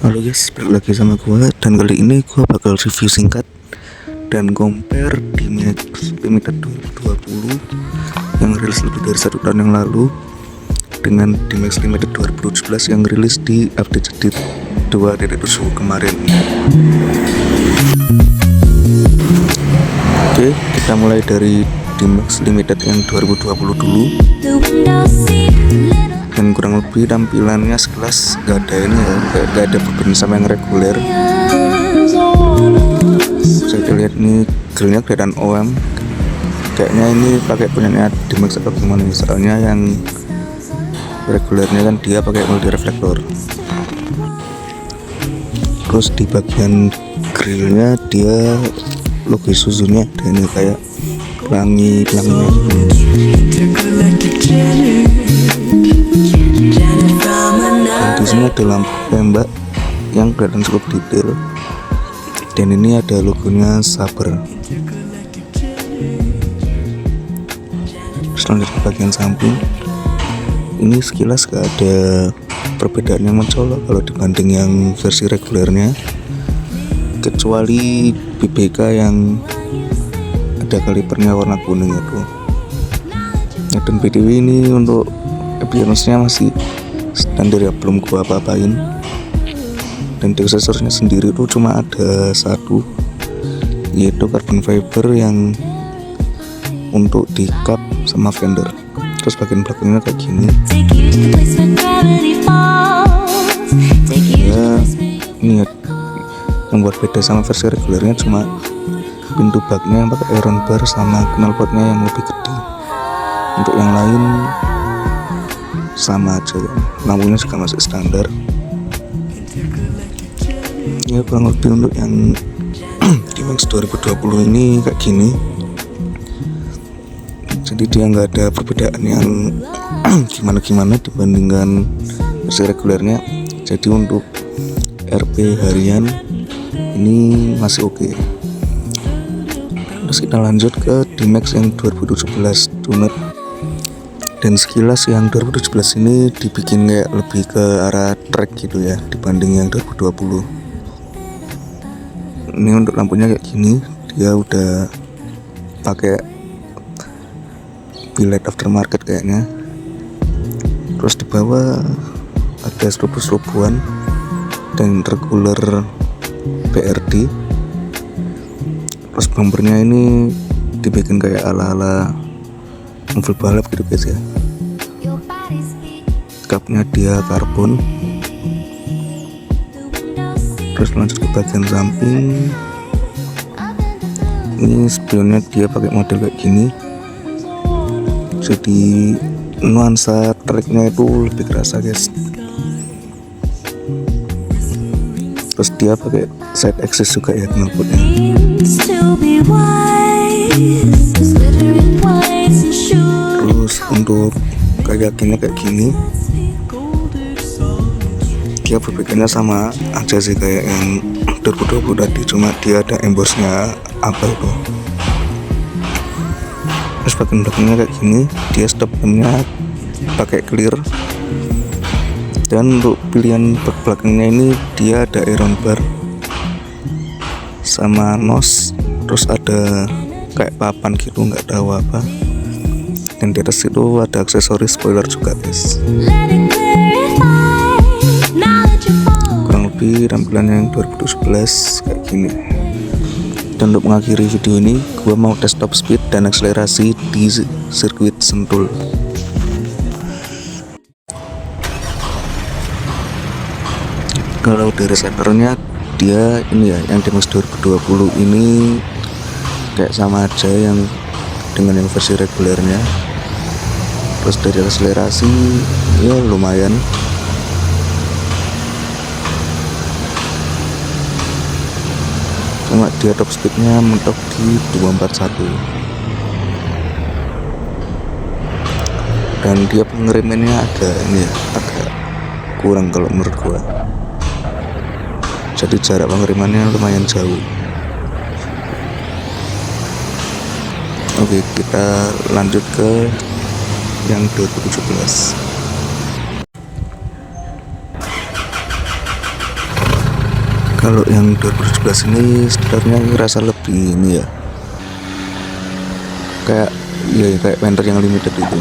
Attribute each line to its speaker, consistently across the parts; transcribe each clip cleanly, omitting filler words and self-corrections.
Speaker 1: Halo guys, balik lagi sama gua, dan kali ini gua bakal review singkat dan compare D-Max Limited 2020 yang rilis lebih dari 1 tahun yang lalu dengan D-Max Limited 2017 yang rilis di update jadi 2.7 kemarin. Oke, kita mulai dari D-Max Limited yang 2020 dulu. Dan kurang lebih tampilannya sekelas gak ada ini ya, gak ada perbedaan sama yang reguler. Saya lihat ini grillnya kelihatan OM, kayaknya ini pakai punyanya D-Max atau gimana, soalnya yang regulernya kan dia pakai multi reflektor. Terus di bagian grillnya dia logo Isuzu-nya ada ini kayak pelangi-pelanginya. Dan di sini ada lampu tembak yang kelihatan cukup detail, dan ini ada logonya Saber. Terus lanjut ke bagian samping, ini sekilas gak ada perbedaan yang mencolok kalau dibanding yang versi regulernya, kecuali BBK yang ada kalipernya warna kuning itu. Ya, dan BTW ini untuk appearance-nya masih standar ya, belum gua apa-apain. Dan di aksesorisnya sendiri tuh cuma ada satu, yaitu carbon fiber yang untuk di cup sama fender. Terus bagian belakangnya kayak gini ya. Ini ya, yang buat beda sama versi regulernya cuma pintu baknya yang pakai iron bar sama knalpotnya yang lebih gede. Untuk yang lain sama aja ya. Lampunya juga masih standar ya. Kurang lebih untuk yang D-Max 2020 ini kayak gini. Jadi dia nggak ada perbedaan yang gimana-gimana dibandingkan versi regulernya. Jadi untuk RP harian ini masih oke. Terus kita lanjut ke D-Max yang 2017 tuner. Dan sekilas yang 2017 ini dibikin kayak lebih ke arah track gitu ya dibanding yang 2020. Ini untuk lampunya kayak gini, dia udah pakai billet aftermarket kayaknya. Terus di bawah ada strobo-stroboan dan regular BRD. Terus bumpernya ini dibikin kayak ala-ala mobil balap gitu guys ya. Cupnya dia karbon. Terus lanjut ke bagian samping, ini spionnya dia pakai model kayak gini, jadi nuansa tracknya itu lebih kerasa guys. Terus dia pakai side axis juga ya knalpotnya. Terus untuk kakinya kayak gini, dia berbedanya sama aja sih kayak yang 2020 tadi, cuma dia ada embossnya apa itu. Terus bagian belakangnya kayak gini, dia stop lamp-nya pakai clear. Dan untuk pilihan bak belakangnya ini dia ada iron bar sama nos, terus ada kayak papan gitu, nggak tahu apa. Dan di atas itu ada aksesoris spoiler juga guys. Kurang lebih tampilannya yang 2011 kayak gini. Dan untuk mengakhiri video ini, gua mau tes top speed dan akselerasi di sirkuit Sentul. Kalau dari senternya dia ini ya, yang D-Max 2020 ini kayak sama aja yang dengan yang versi regulernya. Terus dari akselerasi ya lumayan. Cuma dia top speednya mentok di 241. Dan dia pengirimannya agak ini ya, agak kurang kalau menurut gua. Jadi jarak pengirimannya lumayan jauh. Oke, kita lanjut ke yang 2017. Kalau yang 2017 ini sebenarnya ngerasa lebih ini ya, kayak kayak Panther yang limited itu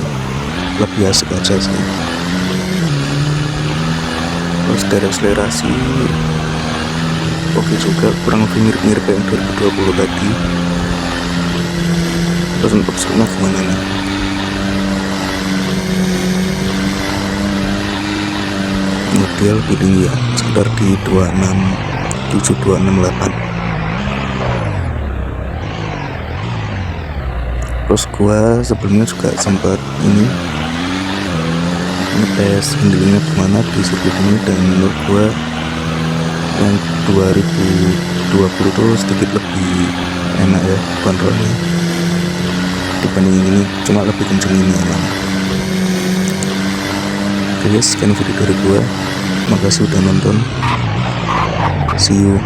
Speaker 1: lebih asik aja sih. Terus dari akselerasi oke juga, kurang lebih mirip-mirip yang 2020 tadi. Terus untuk speknya gimana nih? Dia lebih tinggi ya, sekitar di 26.7, 268. Terus gua sebelumnya juga sempat ini ngetes handlingnya gimana di sirkuit ini, dan menurut gua yang 2020 tuh sedikit lebih enak ya kontrolnya dibanding ini, cuma lebih kenceng ini emang. Oke guys, sekian video dari gua, makasih udah nonton, see you.